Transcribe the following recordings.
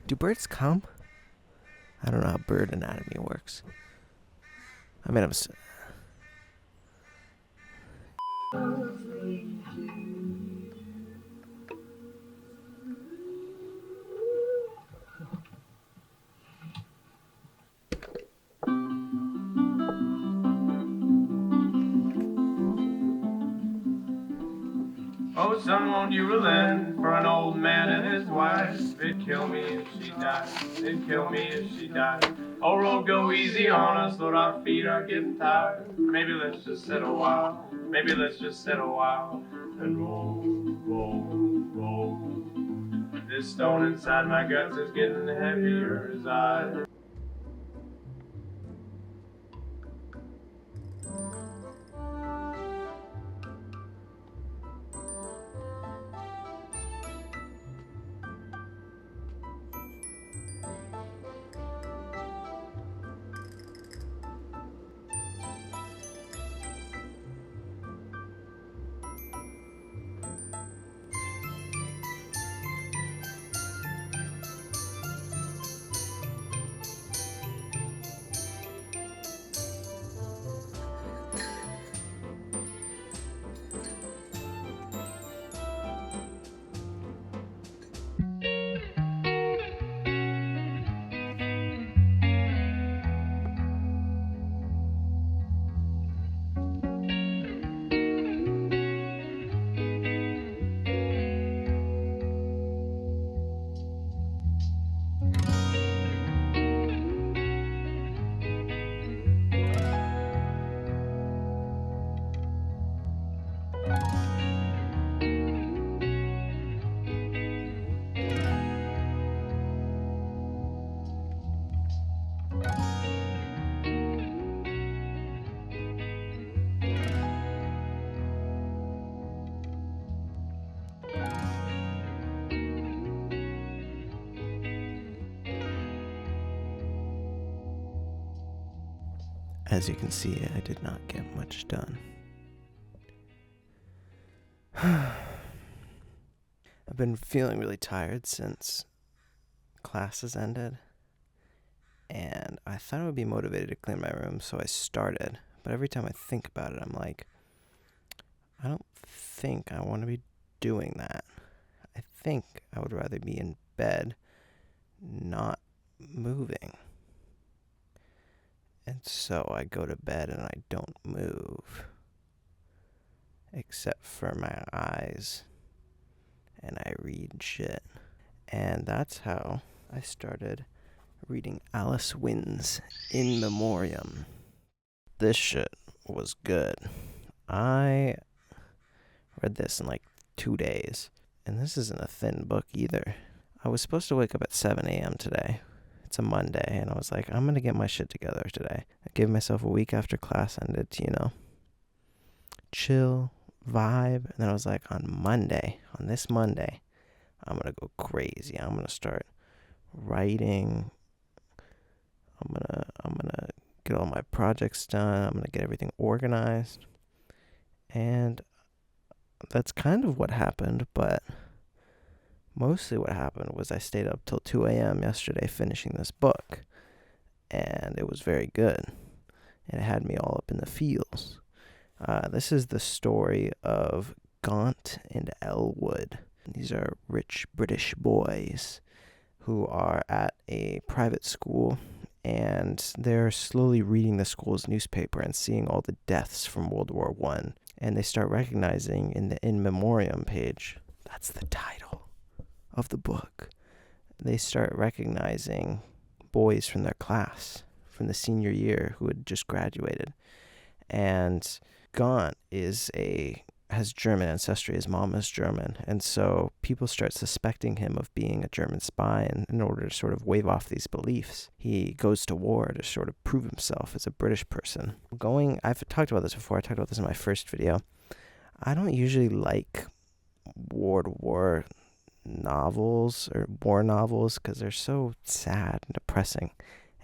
Do birds come? I don't know how bird anatomy works. I mean, Oh, son, won't you relent for an old man and his wife? It'd kill me if she died. It'd kill me if she died. Oh, road, go easy on us, Lord, our feet are getting tired. Maybe let's just sit a while. Maybe let's just sit a while and roll, roll, roll. This stone inside my guts is getting heavier as I. as you can see, I did not get much done. I've been feeling really tired since classes ended, and I thought I would be motivated to clean my room, so I started. But every time I think about it, I'm like, I don't think I want to be doing that. I think I would rather be in bed, not moving. And so I go to bed and I don't move, except for my eyes, and I read shit. And that's how I started reading Alice Winn's In Memoriam. This shit was good. I read this in like 2 days, and this isn't a thin book either. I was supposed to wake up at 7 a.m. today. It's a Monday, and I was like, I'm going to get my shit together today. I gave myself a week after class ended to, chill, vibe. And then I was like, on this Monday, I'm going to go crazy. I'm going to start writing. I'm going to get all my projects done. I'm going to get everything organized. And that's kind of what happened, but mostly what happened was I stayed up till 2 a.m. yesterday finishing this book, and it was very good, and it had me all up in the feels. This is the story of Gaunt and Elwood. These are rich British boys who are at a private school, and they're slowly reading the school's newspaper and seeing all the deaths from World War I, and they start recognizing in the In Memoriam page, that's the title of the book, they start recognizing boys from their class from the senior year who had just graduated. And Gaunt has German ancestry. His mom is German, and so people start suspecting him of being a German spy, and in order to sort of wave off these beliefs, he goes to war to sort of prove himself as a British person. I've talked about this before. I talked about this in my first video. I don't usually like war novels or war novels because they're so sad and depressing.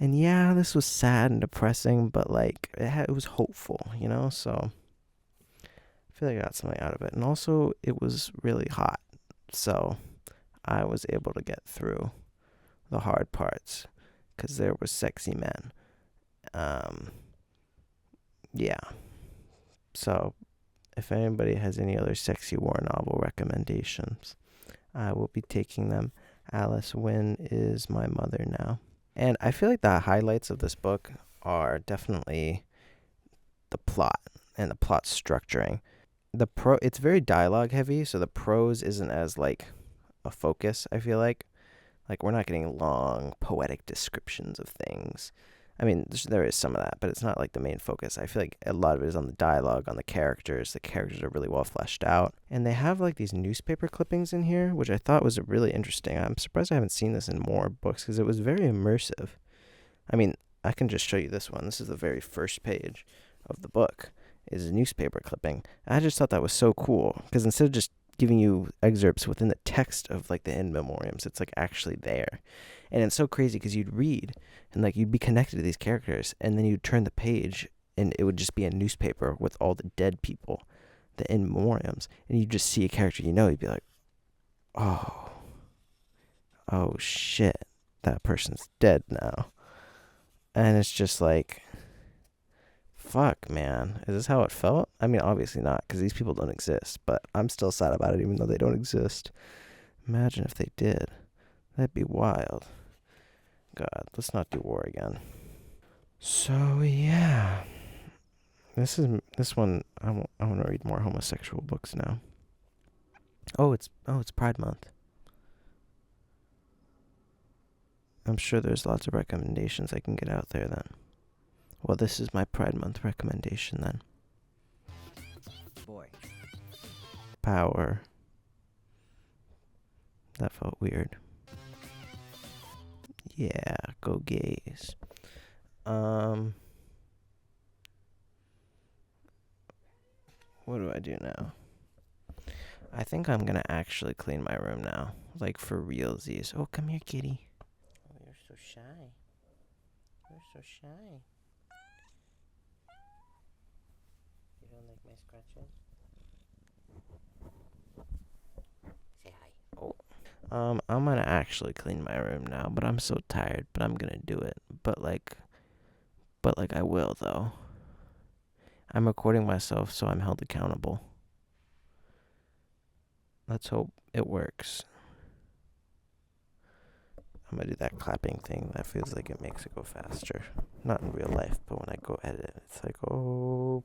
And yeah, this was sad and depressing, but like it was hopeful, so I feel like I got something out of it. And also it was really hot, so I was able to get through the hard parts, because there were sexy men. Yeah. So, if anybody has any other sexy war novel recommendations, I will be taking them. Alice Winn is my mother now. And I feel like the highlights of this book are definitely the plot and the plot structuring. It's very dialogue heavy, so the prose isn't as like a focus, I feel like. Like, we're not getting long poetic descriptions of things. I mean, there is some of that, but it's not like the main focus. I feel like a lot of it is on the dialogue, on the characters. The characters are really well fleshed out. And they have like these newspaper clippings in here, which I thought was really interesting. I'm surprised I haven't seen this in more books because it was very immersive. I mean, I can just show you this one. This is the very first page of the book, is a newspaper clipping. I just thought that was so cool because instead of just giving you excerpts within the text of like the In Memoriams, it's like actually there. And it's so crazy because you'd read and like you'd be connected to these characters, and then you'd turn the page and it would just be a newspaper with all the dead people, the In Memoriams, and you'd just see a character you'd be like, oh shit, that person's dead now. And it's just like, fuck, man. Is this how it felt? I mean, obviously not, because these people don't exist, but I'm still sad about it even though they don't exist. Imagine if they did. That'd be wild. God, let's not do war again. So, yeah. This one, I want to read more homosexual books now. It's Pride Month. I'm sure there's lots of recommendations I can get out there then. Well, this is my Pride Month recommendation then. Boy. Power. That felt weird. Yeah, go gays. What do I do now? I think I'm gonna actually clean my room now. Like, for realsies. Oh, come here, kitty. Oh, you're so shy. You're so shy. You don't like my scratches? Say hi. Oh. I'm gonna actually clean my room now, but I'm so tired, but I'm gonna do it. But I will, though. I'm recording myself, so I'm held accountable. Let's hope it works. I'm gonna do that clapping thing. That feels like it makes it go faster. Not in real life, but when I go edit it, it's like, oh.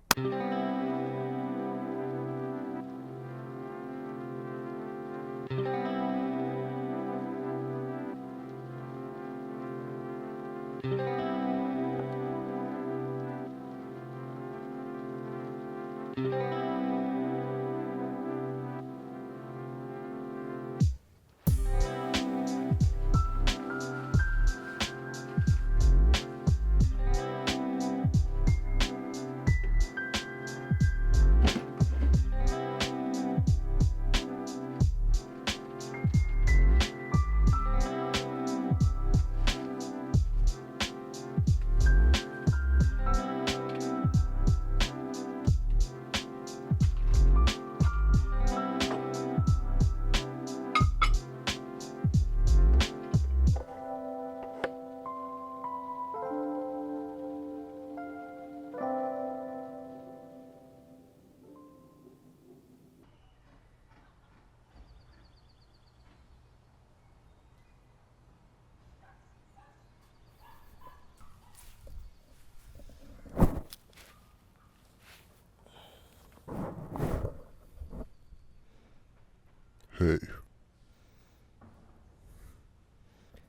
Hey.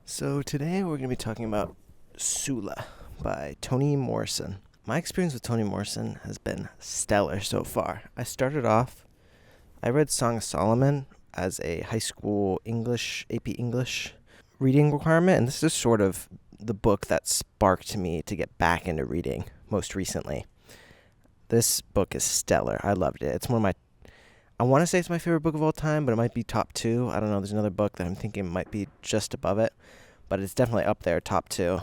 So today we're going to be talking about Sula by Toni Morrison. My experience with Toni Morrison has been stellar so far. I read Song of Solomon as a high school AP English reading requirement, and this is sort of the book that sparked me to get back into reading most recently. This book is stellar. I loved it. It's I want to say it's my favorite book of all time, but it might be top 2. I don't know. There's another book that I'm thinking might be just above it, but it's definitely up there, top 2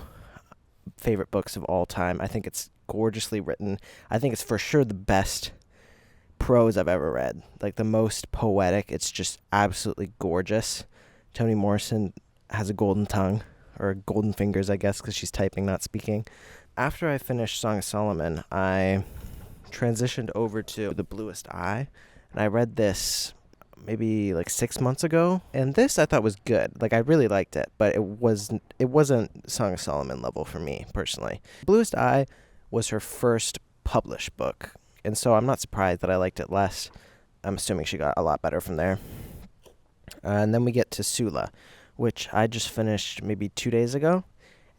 favorite books of all time. I think it's gorgeously written. I think it's for sure the best prose I've ever read. Like, the most poetic. It's just absolutely gorgeous. Toni Morrison has a golden tongue. or golden fingers, I guess, because she's typing, not speaking. After I finished Song of Solomon, I transitioned over to The Bluest Eye, and I read this maybe like 6 months ago, and this I thought was good. Like, I really liked it, but it wasn't Song of Solomon level for me personally. Bluest Eye was her first published book, and so I'm not surprised that I liked it less. I'm assuming she got a lot better from there. And then we get to Sula, which I just finished maybe 2 days ago,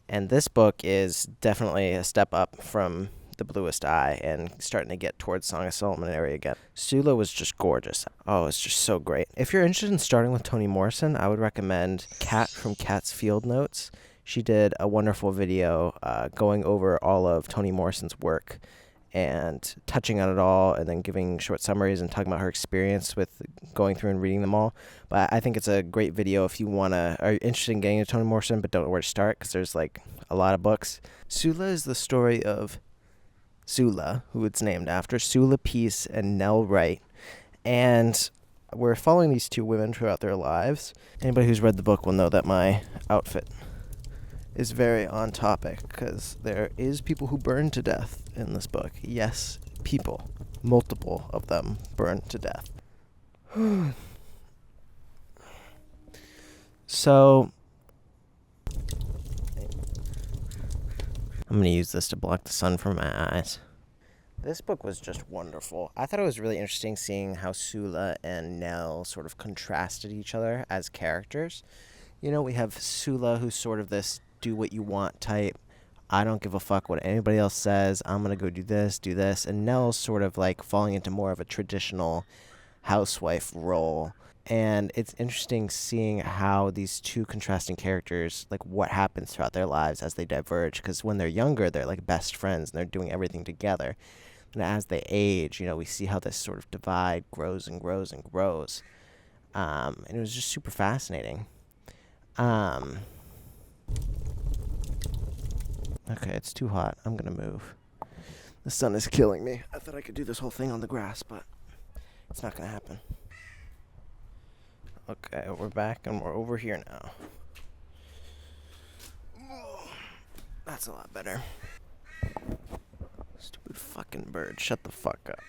and this book is definitely a step up from The Bluest Eye and starting to get towards Song of Solomon area again. Sula was just gorgeous. Oh, it's just so great. If you're interested in starting with Toni Morrison, I would recommend Kat from Kat's Field Notes. She did a wonderful video going over all of Toni Morrison's work and touching on it all, and then giving short summaries and talking about her experience with going through and reading them all. But I think it's a great video if you are interested in getting into Toni Morrison but don't know where to start, because there's like a lot of books. Sula is the story of Sula, who it's named after, Sula Peace and Nell Wright. And we're following these two women throughout their lives. Anybody who's read the book will know that my outfit is very on topic, because there is people who burn to death in this book. Yes, people. Multiple of them burn to death. So, I'm going to use this to block the sun from my eyes. This book was just wonderful. I thought it was really interesting seeing how Sula and Nell sort of contrasted each other as characters. You know, we have Sula, who's sort of this do what you want type. I don't give a fuck what anybody else says. I'm going to go do this. And Nell's sort of like falling into more of a traditional housewife role. And it's interesting seeing how these two contrasting characters, like what happens throughout their lives as they diverge. Because when they're younger, they're like best friends and they're doing everything together. And as they age, you know, we see how this sort of divide grows and grows and grows. And it was just super fascinating. Okay, it's too hot. I'm gonna move. The sun is killing me. I thought I could do this whole thing on the grass, but it's not gonna happen. Okay, we're back and we're over here now. That's a lot better. Stupid fucking bird. Shut the fuck up.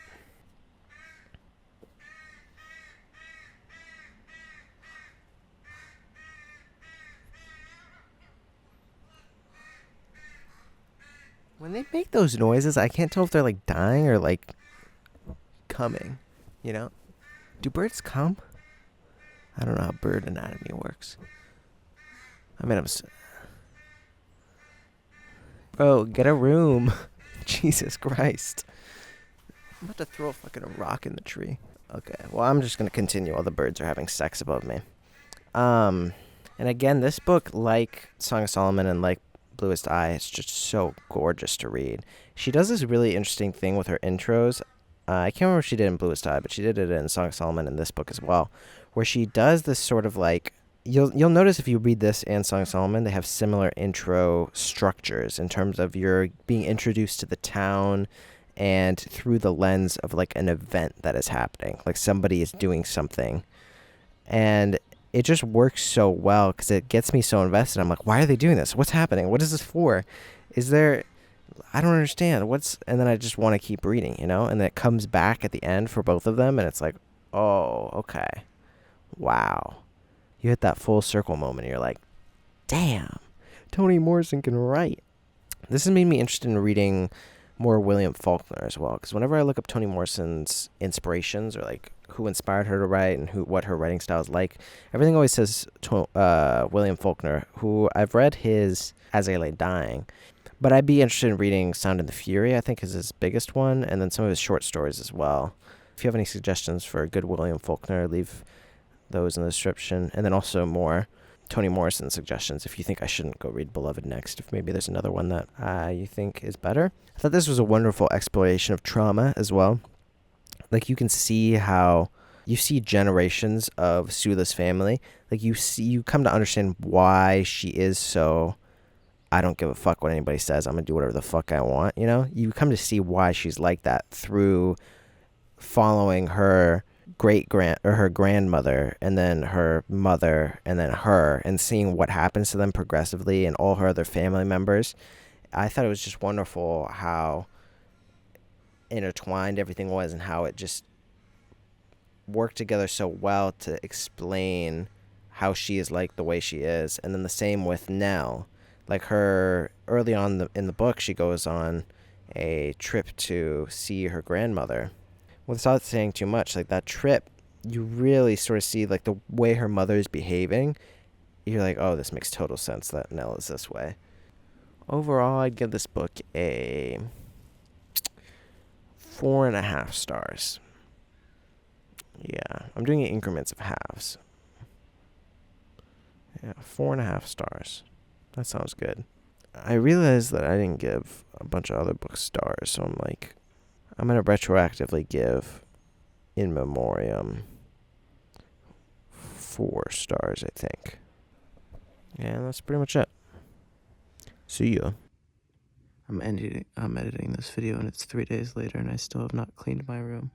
When they make those noises, I can't tell if they're like dying or like coming. You know? Do birds come? I don't know how bird anatomy works. I mean, Bro, get a room. Jesus Christ. I'm about to throw a fucking rock in the tree. Okay, well, I'm just going to continue while the birds are having sex above me. And again, this book, like Song of Solomon and like Bluest Eye, it's just so gorgeous to read. She does this really interesting thing with her intros. I can't remember if she did in Bluest Eye, but she did it in Song of Solomon in this book as well, where she does this sort of like, you'll notice if you read this and Song of Solomon, they have similar intro structures in terms of you're being introduced to the town and through the lens of like an event that is happening, like somebody is doing something. And it just works so well because it gets me so invested. I'm like, why are they doing this? What's happening? What is this for? I don't understand. And then I just want to keep reading, you know? And then it comes back at the end for both of them, and it's like, oh, okay. Wow. You hit that full circle moment, and you're like, damn, Toni Morrison can write. This has made me interested in reading more William Faulkner as well, because whenever I look up Toni Morrison's inspirations, or like who inspired her to write and what her writing style is like, everything always says William Faulkner, who I've read his As I Lay Dying, but I'd be interested in reading Sound and the Fury, I think is his biggest one, and then some of his short stories as well. If you have any suggestions for a good William Faulkner, leave those in the description, and then also more Toni Morrison suggestions if you think I shouldn't go read Beloved next, if maybe there's another one that you think is better. I thought this was a wonderful exploration of trauma as well. Like, you can see how you see generations of Sula's family. Like, you come to understand why she is so, I don't give a fuck what anybody says, I'm gonna do whatever the fuck I want, you know? You come to see why she's like that through following her her grandmother, and then her mother, and then her, and seeing what happens to them progressively and all her other family members. I thought it was just wonderful how intertwined everything was and how it just worked together so well to explain how she is like the way she is. And then the same with Nell. Like her early on in the book, she goes on a trip to see her grandmother. Without saying too much, like that trip, you really sort of see like the way her mother is behaving. You're like, oh, this makes total sense that Nell is this way. Overall, I'd give this book a 4.5 stars. Yeah, I'm doing it in increments of halves. Yeah, 4.5 stars. That sounds good. I realized that I didn't give a bunch of other books stars, so I'm gonna retroactively give In Memoriam 4 stars, I think. And that's pretty much it. See ya. I'm editing this video, and it's 3 days later, and I still have not cleaned my room.